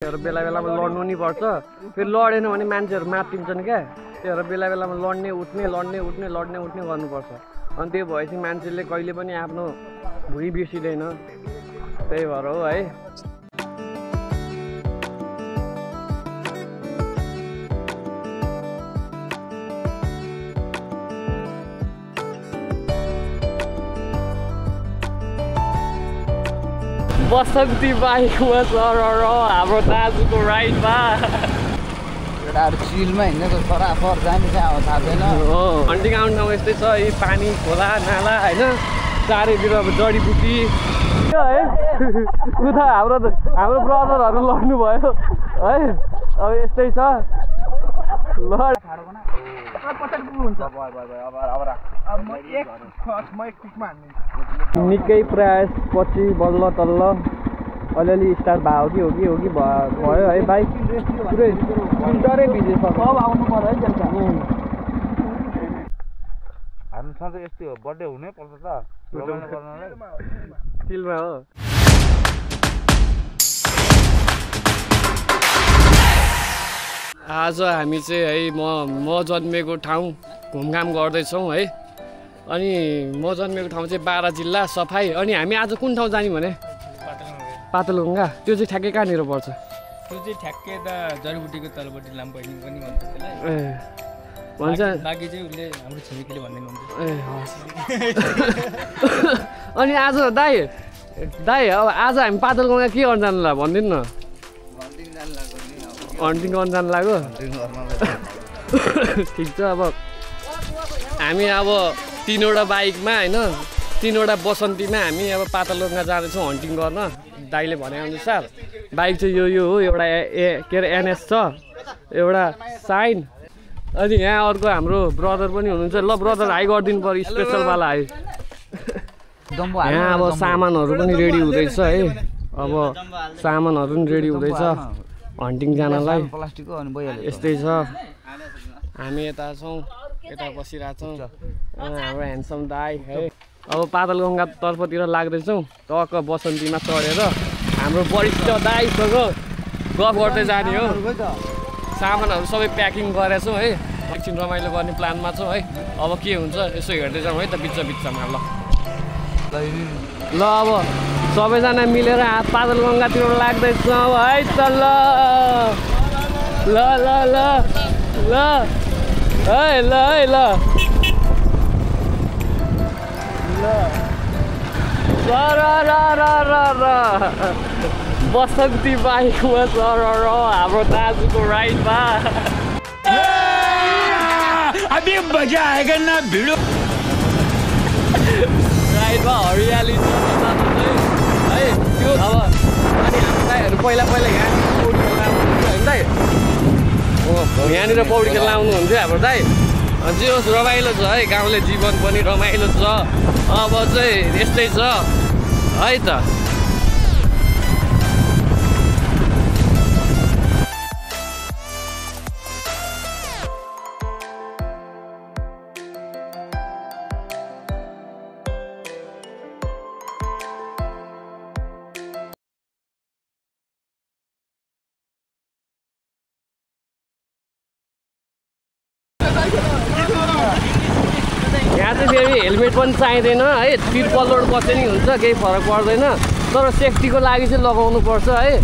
भएर बेला बेलामा लड्नु नि पर्छ फेरि लडेन भने मान्छेहरू मात्तिन्छन् क्या त्यही भएर बेला बेलामा लड्ने उठ्ने गर्नुपर्छ अनि त्यो भएपछि मान्छेले कहिले पनि आफ्नो भुइँ बिर्सिँदैन त्यही भएर हो है बसन्ती बाइकमा चढेर हाम्रो दाजुको राइडमा चिलमा हिँडेको सराफर जाने चाहिँ थाहा छैन हो हन्टिङ आउने ठाउँ यस्तै छ यी पानी खोला नाला होइन चारैतिर अब जडीबुटी है उता हाम्रो ब्रदरहरू लड्नु भयो है अब यस्तै छ निकै प्रयास पछि बल्ल तल्ल अलिअलि स्टार्ट भयो कि हो कि भयो है बाइक पुरै फिल्टरै भिजेछ अब आउनु पर्यो है त्यसमा हामीसँग यस्तै हो बर्थडे हुनै पर्छ त फिल्डमा हो आज हामी चाहिँ है म जन्मेको ठाउँ घुमघाम गर्दैछौँ है अनि म जन्मेको ठाउँ चाहिँ बारा जिल्ला सफाई अनि हामी आज कुन ठाउँ जाने भने पातलगङ्गा त्यो चाहिँ ठ्याक्कै कहाँनिर पर्छ त्यो चाहिँ ठ्याक्कै त जडीबुटीको तलपट्टि लामबहिनी पनि भन्छ त्यसलाई ए भन्छ बाँकी चाहिँ उसले हाम्रो छिमेकीले भन्दैन हुन्छ ए हस् अनि आज दाइ अब आज हामी पातलगङ्गा के गर्न जानु ला भनिदिनु न हन्टिङ गर्न जानु लाग्यो ठिक छ अब हामी अब 3वटा बाइकमा होइन 3वटा बसन्तीमा हामी अब पातलगङ्गा जाँदैछौँ हन्टिङ गर्न दाइले भनेअनुसार बाइक चाहिँ यो हो एउटा के अरे एनएस छ एउटा साइन अनि यहाँ अर्को हाम्रो ब्रदर पनि हुनुहुन्छ ल ब्रदर हाई गरिदिनु पर्यो स्पेसलवाला हाई यहाँ अब सामानहरू पनि रेडी हुँदैछ है अब सामानहरू पनि रेडी हुँदैछ हन्टिङ जानलाई यस्तै छ हामी यता छौँ यता बसिरहेछौँ हाम्रो ह्यान्डसम दाई है अब पातलगङ्गा तर्फतिर लाग्दैछौँ टक्क बसन्तीमा चढेर हाम्रो वरिष्ठ दाईसँग गफ गर्दै जाने हो सामानहरू सबै प्याकिङ गरेछौँ है एकछिन रमाइलो गर्ने प्लानमा छौँ है अब के हुन्छ यसो हेर्दै जाउँ है त बिचमा ल अब सबैजना मिलेर पातलगङ्गातिर लाग्दैछौँ है त ल है ल बसन्ती बाइकमा चढेर हाम्रो दाजुको राइडमा अभी मजा आएगा ना भिडो राइडमा हरियाली है त्यो अब अनि हाम्रो दाइहरू पहिला यहाँ पौडी खेल्न आउनुहुन्छ होइन दाइ यहाँनिर पौडी खेल्न आउनुहुन्थ्यो हाम्रो दाइ जे होस् रमाइलो छ है गाउँले जीवन पनि रमाइलो छ अब चाहिँ यस्तै छ है त यहाँ चाहिँ फेरि हेलमेट पनि चाहिँदैन है तिर्पल लोड बसे नि हुन्छ केही फरक पर्दैन तर सेफ्टीको लागि चाहिँ लगाउनु पर्छ है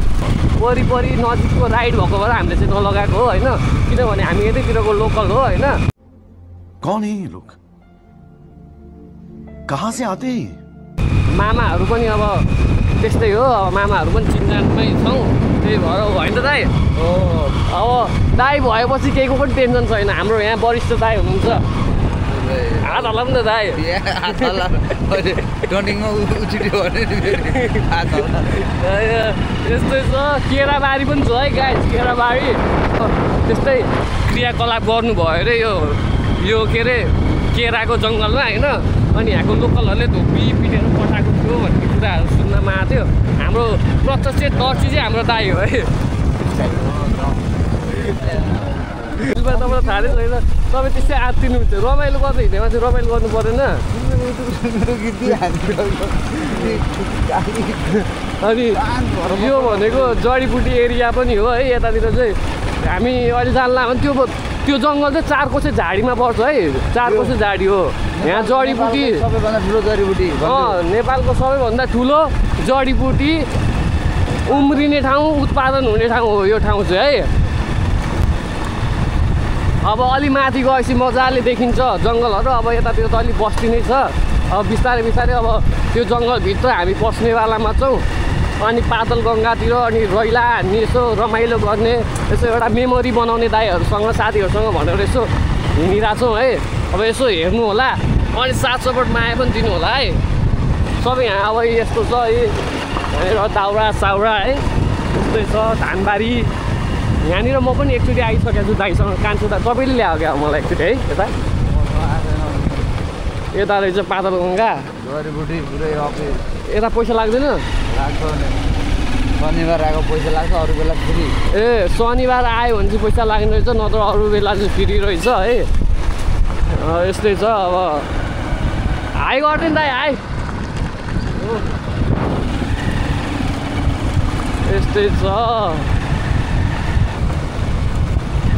वरिपरि नजिकको राइड भएको भएर हामीले चाहिँ नलगाएको हो होइन किनभने हामी यतैतिरको लोकल हो होइन कौन है ये लोग कहाँ से आते हैं मामाहरू पनि अब त्यस्तै हो अब मामाहरू पनि चिनजानमै छौँ त्यही भएर होइन त दाइ हो अब दाइ भएपछि केहीको पनि टेन्सन छैन हाम्रो यहाँ वरिष्ठ दाइ हुनुहुन्छ हात हल्ला पनि त दाइ यस्तै छ केराबारी पनि छ है गाइस केराबारी त्यस्तै क्रियाकलाप गर्नुभयो अरे यो के अरे केराको जङ्गलमा होइन अनि यहाँको लोकलहरूले धोपी पिटेर पठाएको थियो भन्ने कुराहरू सुन्नमा आएको थियो हाम्रो प्रत्यक्ष दर्शी चाहिँ हाम्रो दाइ हो है तपाईँलाई थाहा छैन तपाईँ त्यस्तै आत्तिनुहुन्छ रमाइलो गर्दै हिँडेमा चाहिँ रमाइलो गर्नु पर्दैन अनि यो भनेको जडीबुटी एरिया पनि हो है यतातिर चाहिँ हामी अहिले जान्ला भने त्यो जङ्गल चाहिँ 4 कोसे झाडीमा पर्छ है 4 कोसे झाडी हो यहाँ जडीबुटी सबैभन्दा ठुलो जडीबुटी नेपालको सबैभन्दा ठुलो जडीबुटी उम्रिने ठाउँ उत्पादन हुने ठाउँ हो यो ठाउँ चाहिँ है अब अलि माथि गएपछि मजाले देखिन्छ जङ्गलहरू अब यतातिर त अलि बस्ती नै छ अब बिस्तारै बिस्तारै अब त्यो जङ्गलभित्र हामी पस्नेवालामा छौँ अनि पातल गङ्गातिर अनि रैला हान्ने यसो रमाइलो गर्ने यसो एउटा मेमोरी बनाउने दाइहरूसँग साथीहरूसँग भनेर यसो हिँडिरहेको छौँ है अब यसो हेर्नु होला अनि साथ सपोर्ट माया पनि दिनु होला है सबै यहाँ अब यस्तो छ यहाँनिर दाउरा साउरा है यस्तै छ धानबारी यहाँनिर म पनि एकचोटि आइसकेको छु दाइसँग कान्छु दा तपाईँले ल्यायो क्या मलाई एकचोटि है यता रहेछ पातल गङ्गा जडीबुटी पुरै अफिस यता पैसा लाग्दैन शनिबार आएको पैसा लाग्छ अरू बेला फ्री ए शनिबार आयो भने चाहिँ पैसा लाग्ने रहेछ नत्र अरू बेला चाहिँ फ्री रहेछ है यस्तै छ अब हाई गरिदिनु दाइ हाई यस्तै छ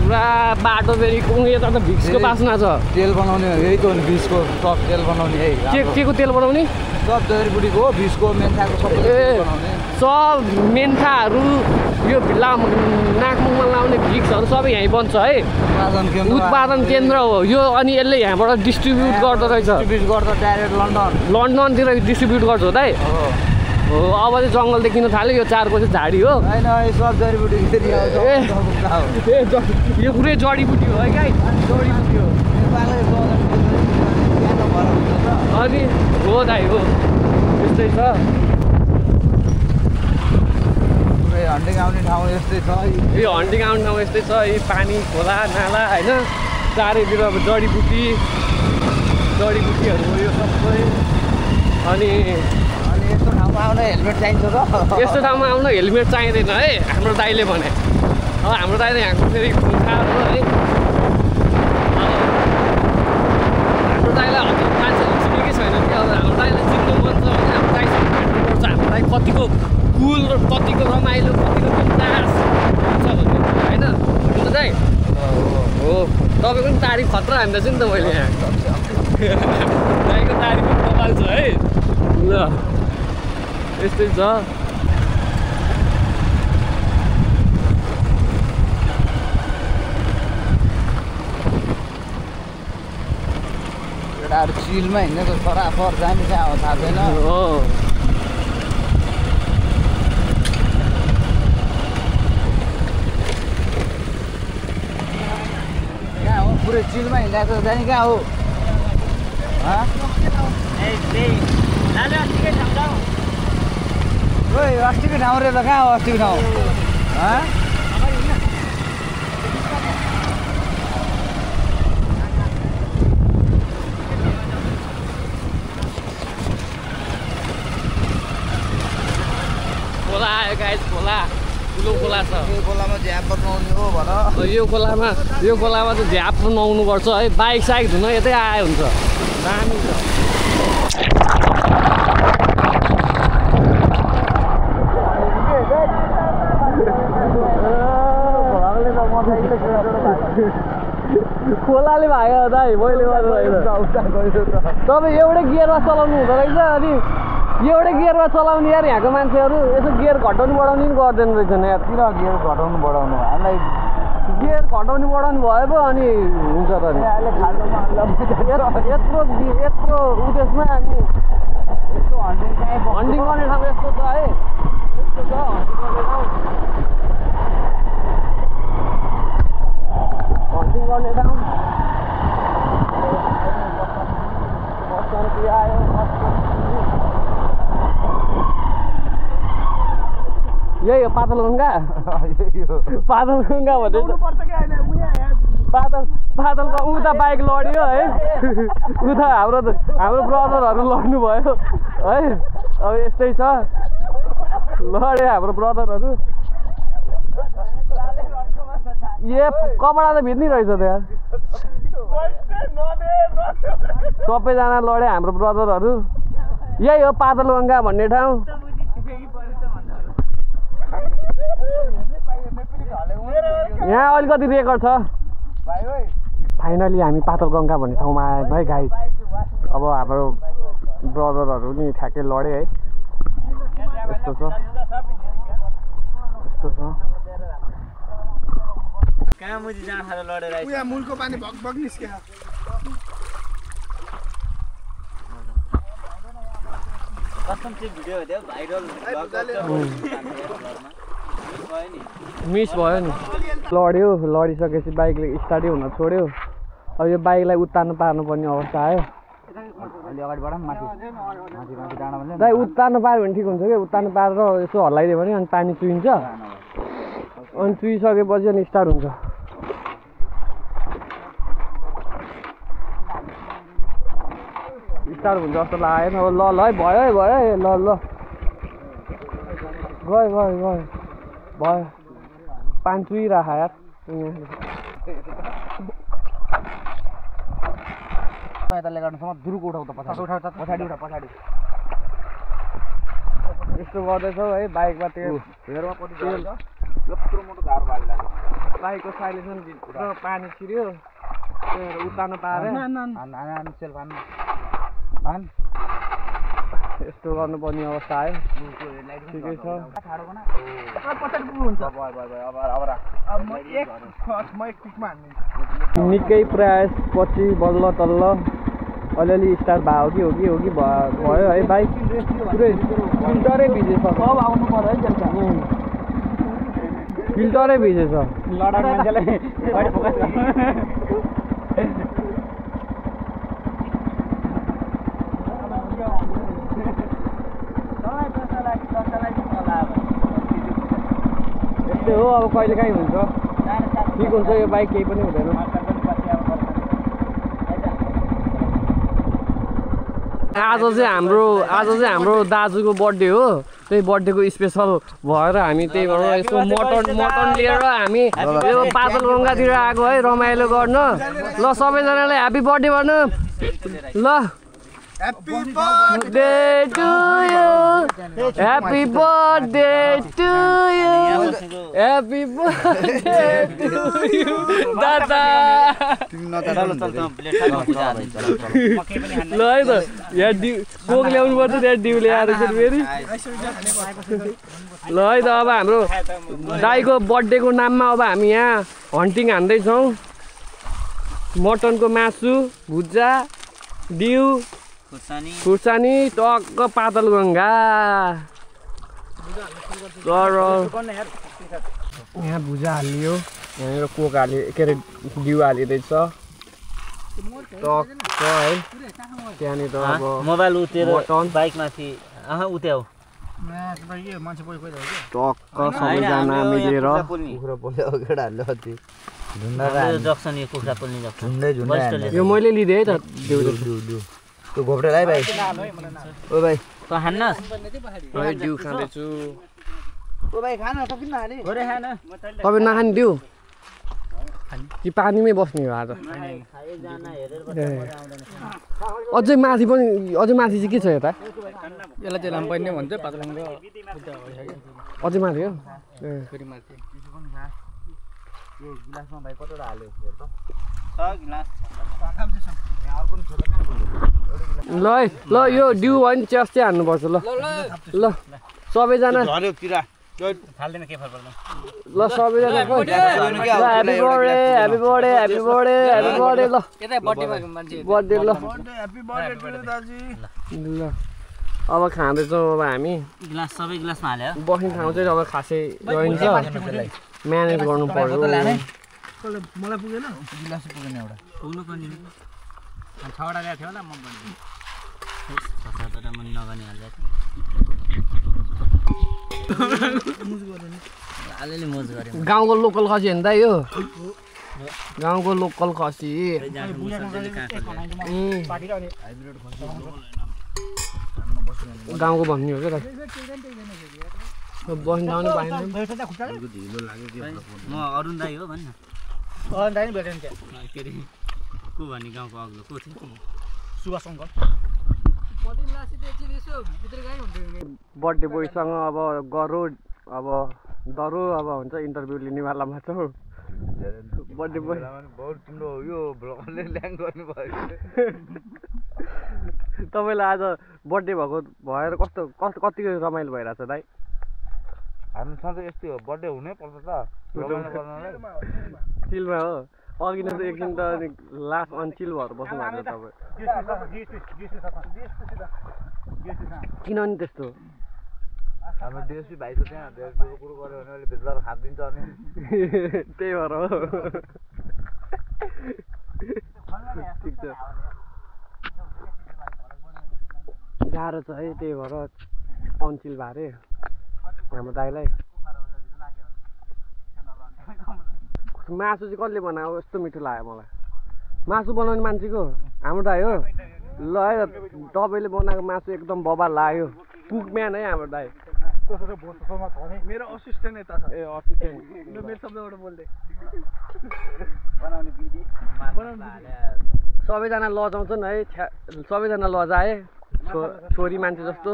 पुरा बाटो फेरि यता त भिक्सको बासना छ तेल बनाउने यही त हो नि भिक्सको सब तेल बनाउने है के को तेल बनाउने सब जडीबुटीको हो भिक्सको मेन्थाको सबै बनाउने सब मेन्थाहरू यो नाकमुखमा लाउने भिक्सहरू सबै यहीँ बन्छ है उत्पादन केन्द्र हो यो अनि यसले यहाँबाट डिस्ट्रिब्युट गर्दो रहेछ डाइरेक्ट लन्डनतिर डिस्ट्रिब्युट गर्छ हो दाइ हो अब चाहिँ जङ्गल देखिन थाल्यो यो 4 कोसे झाडी हो सब जडीबुटी यो पुरै जडीबुटी हो है गाई जडीबुटी हो अनि हो दाइ हो यस्तै छ हन्टिङ आउने ठाउँ यस्तै छ यो हन्टिङ आउने ठाउँ यस्तै छ यी पानी खोला नाला होइन चारैतिर अब जडीबुटीहरू हो यो सबै अनि यस्तो ठाउँमा आउन हेलमेट चाहिन्छ त यस्तो ठाउँमा आउन हेलमेट चाहिँदैन है हाम्रो दाइले भने अब हाम्रो दाइले यहाँको फेरि खुर्खाहरू है हाम्रो दाइलाई मान्छेहरू चिनेकै छैन कि अब हाम्रो दाइलाई चिन्नु मन छ भने हाम्रो दाइसँग भेट्नुपर्छ हाम्रो दाइ कतिको कुल र कतिको रमाइलो कतिको बिन्दास हुन्छ भन्ने होइन हुन्छ दाइ हो तपाईँको पनि तारिफ खतरा हान्दैछ नि त मैले यहाँ दाइको तारिफ पनि कपाल छ है ल यस्तै छ केटाहरू चिलमा हिँडेको सराफर जाने कहाँ हो थाहा छैन हो कहाँ हो पुरै चिलमा हिँडेको जाने कहाँ हो अस्तिको ठाउँ रे त कहाँ हो अस्तिको ठाउँ खोला आयो गाइस खोला ठुलो खोला छ यो खोलामा झ्याप बनाउने हो भन यो खोलामा चाहिँ झ्याप नआउनुपर्छ है बाइक साइक धुन यतै आयो हुन्छ दामी छ खोलाले भाग्यो दाइ मैले तपाईँ एउटै गियरमा चलाउनु हुँदो रहेछ अनि एउटै गियरमा चलाउने यार यहाँको मान्छेहरू यसो गियर घटाउनु बढाउनु पनि गर्दैन रहेछ यार किन गियर घटाउनु बढाउनु हामीलाई गियर घटाउनु बढाउनु भयो पो अनि हुन्छ त नि यत्रो उदेशमा अनि यस्तो हन्डिङ गर्ने ठाउँ यस्तो छ है यस्तो छ हन्डिङ गर्ने ठाउँ आयो यही हो पातल गङ्गा पातल गङ्गा भन्दै पातलको उता बाइक लड्यो है उता हाम्रो ब्रदरहरू लड्नु भयो है अब यस्तै छ लड्यो हाम्रो ब्रदरहरू कपडा त भित्नै रहेछ त यार सबैजना लड्यो हाम्रो ब्रदरहरू यही हो पातल गङ्गा भन्ने ठाउँ यहाँ अलिकति रेकर्ड छ फाइनली हामी पातलगङ्गा भन्ने ठाउँमा आयो है गाइस अब हाम्रो ब्रदरहरू नि ठ्याक्कै लडे है यस्तो छ कहाँ मुजी जान थाले लडेर आइछ यहाँ मूलको पानी भगभग निस्क्यो कस्टम चाहिँ भिडियो हेर्दै भाइरल मिस भयो नि लड्यो लडिसकेपछि बाइकले स्टार्टै हुन छोड्यो अब यो बाइकलाई उत्तार्नु पार्नुपर्ने अवस्था आयो अलि अगाडि बढाउँ माथि डाँडा भन्ने दाइ उत्तार्नु पाऱ्यो भने ठिक हुन्छ कि उत्तार्नु पारेर यसो हल्लाइदियो भने अनि पानी चुइन्छ अनि चुइसकेपछि अनि स्टार्ट हुन्छ स्टार्ट हुन्छ जस्तो लागेन अब ल है भयो है ल गयो भयो पानी चुइराख यार यताले गर्नुसम्म दुरुको उठाउ त पछाडि यस्तो गर्दैछौ है बाइकमा तेल बाइकको साइलेन्सन भित्र पानी छिर्यो उतार्नु पारे यस्तो गर्नुपर्ने अवस्था आयो ठिकै छ निकै प्रयास पछि बल्ल तल्ल अलिअलि स्टार्ट भयो कि हो कि भयो है बाइक पुरै फिल्टरै भिजेछ सब आउनु पर्यो है बेलुका फिल्टरै भिजेछ लडाक मान्छेले बढी फोकस यस्तै हो अब कहिलेकाहीँ हुन्छ ठिक हुन्छ यो बाइक केही पनि हुँदैन आज चाहिँ हाम्रो दाजुको बर्थडे हो त्यही बर्थडेको स्पेसल भएर हामी त्यही भएर यसको मटन लिएर हामी यो पातलगङ्गातिर आएको है रमाइलो गर्न ल सबैजनालाई ह्याप्पी बर्थडे भन्नु ल Happy birthday to you. Happy birthday to you. Happy birthday to you. दादा ल है त यहाँ कोक ल्याउनु पर्छ त्यहाँ डिउ ल्याएर फेरि ल है त अब हाम्रो दाइको बर्थडेको नाममा अब हामी यहाँ हन्टिङ हान्दैछौँ मटनको मासु भुजा डिउ खुर्सानी टक्क पातलगङ्गा यहाँ भुजा हालियो यहाँनिर कोक हाल्यो के अरे डिउ हालिँदैछ टक्क है त्यहाँनिर अब मोबाइल उतेर बाइकमाथि उत्याउ टक्क सबैजना मिलेर यो मैले लिँदै है त त्यो घोप्टेलाई भाइ ओ भाइ त हान्नस् डिउ खाँदैछु ओ भाइ खान सकिन्न हाले गरे खान तपाईँ नखाने डिउ कि पानीमै बस्ने हो आज अझै माथि चाहिँ के छ यता यसलाई चाहिँ लामपर्ने भन्छ पातलगङ्गा अझै माथि हो फेरि माथि यो गिलासमा भाइ कतिवटा हाल्यो हेर त ल है ल यो डिउ भयो नि च्यास्टै हान्नुपर्छ ल ल सबैजना फाल्दैन के फरक पर्दैन ल सबैजना ह्याप्पी बर्थडे ल यता बर्थडेमा मान्छे बर्थडे ल ह्यापी बर्थडे टु दाजु ल अब खाँदैछौँ अब हामी गिलास सबै गिलासमा हाल्यो बस्ने ठाउँ चाहिँ अब खासै रहन्छ म्यानेज गर्नु पर्यो मलाई पुगेन गिलास पुगेन एउटा पुग्नु पर्ने 6वटा ल्याएको थियो होला म भन्छु 6-7वटा मन नगर्ने हाल्दै अलिअलि मोज गऱ्यो गाउँको लोकल खसी हेर्दा यो गाउँको लोकल खसी गाउँको भन्ने हो क्या बस्ने ठाउँ नि पाएन म अरुण दाई हो भन्न अरुण दाई भेटेन के अरे को भन्ने गाउँको अग्लो को थियो सुभाष अङ्कल बर्थडे बोयसँग अब गरोड अब दरो अब हुन्छ इन्टरभ्यू लिनेवालामा छौ बर्थडे बोय बहुत तिम्रो यो ब्लगले ल्याङ गर्नुभयो तपाईँलाई आज बर्थडे भएको भएर कस्तो कतिको रमाइलो भइरहेछ दाइ हामी सधैँ यस्तै हो बर्थडे हुनै पर्छ त रमाइलो गर्नलाई चिलमा हो अघि नै त एकछिन त लास्ट अनचिल भएर बस्नु भएको तपाईँ किन नि त्यस्तो हाम्रो देउसी भाइको त्यहाँ देउसीको कुरो गर्यो भने अहिले भित्र खादिन्छ अनि त्यही भएर हो ठिक छ गाह्रो छ है त्यही भएर अनचिल भए हाम्रो दाइलाई मासु चाहिँ कसले बनायो यस्तो मिठो लाग्यो मलाई मासु बनाउने मान्छेको हाम्रो दाइ हो ल है तपाईँले बनाएको मासु एकदम बबाल लाग्यो कुकम्यान है हाम्रो दाइ मेरो असिस्टेन्ट यता छ ए असिस्टेन्ट मेरो शब्दबाट बोल्दै सबैजना लजाउँछन् है सबैजना लजाए छोरी मान्छे जस्तो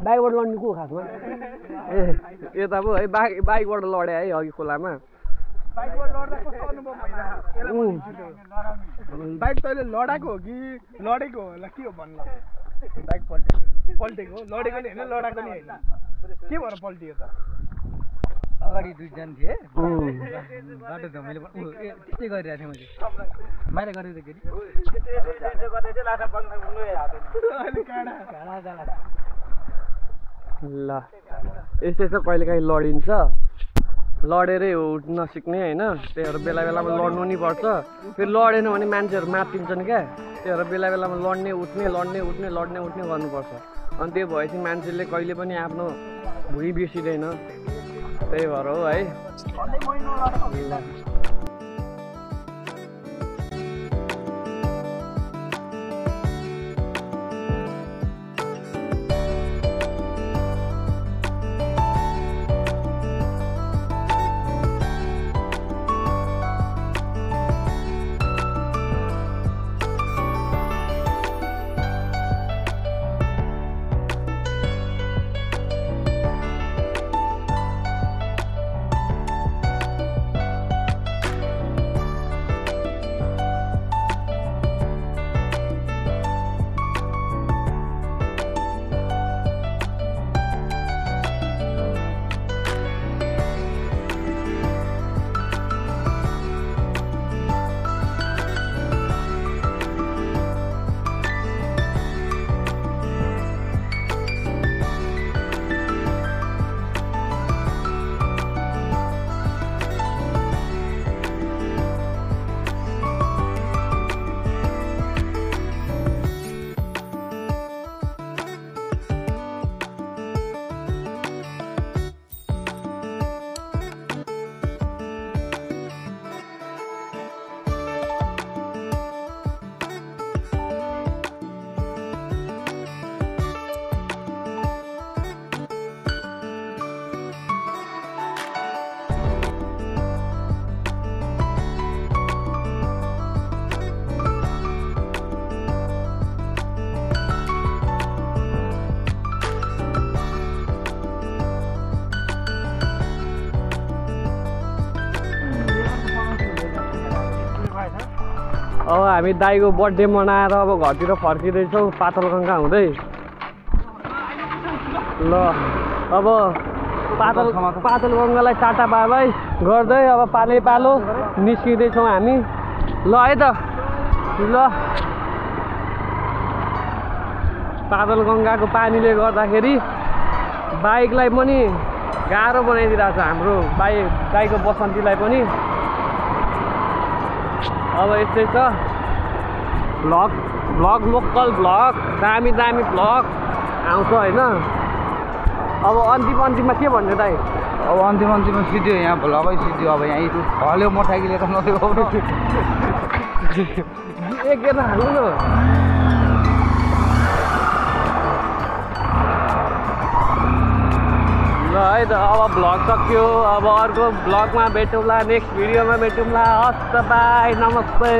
बाइकबाट लड्ने को खासमा ए यता पो है बाइकबाट लड्यो है अघि खोलामा बाइक तैँले लडाएको हो कि लडेको होला के हो भन्नु बाइक पल्टेको लडेको नि होइन लडाएको नि होइन के भएर पल्टियो त अगाडि दुईजना थिए बाटो धमेले त्यस्तै गरिरहेको थिएँ मैले बाहिर गरेको ल यस्तै छ कहिलेकाहीँ लडिन्छ लडेरै हो उठ्न सिक्ने होइन त्यही भएर बेला बेलामा लड्नु नि पर्छ फेरि लडेन भने मान्छेहरू मात्तिन्छन् क्या त्यही भएर बेला बेलामा लड्ने उठ्ने गर्नुपर्छ अनि त्यो भएपछि मान्छेले कहिले पनि आफ्नो भुइँ बिर्सिँदैन त्यही भएर हो है अब हामी दाइको बर्थडे मनाएर अब घरतिर फर्किँदैछौँ पातलगङ्गा हुँदै ल अब पातलगङ्गालाई टाटा बाबाई गर्दै अब पालै पालो निस्किँदैछौँ हामी ल है त ल पातलगङ्गाको पानीले गर्दाखेरि बाइकलाई पनि गाह्रो बनाइदिरहेको छ हाम्रो बाइकको बसन्तीलाई पनि अब यस्तै छ भ्लग लोकल भ्लग दामी भ्लग आउँछ होइन अब अन्तिममा के भन्ने दाइ अब अन्तिममा सिध्यो यहाँ भ्लगै सिध्यो अब यहाँ हल्यो मोटरसाइकल त नदियो एक गेर्न हाल्नु न ल है त अब भ्लग सक्यो अब अर्को भ्लगमा भेटौँला नेक्स्ट भिडियोमा भेटौँला हस् त बाई नमस्ते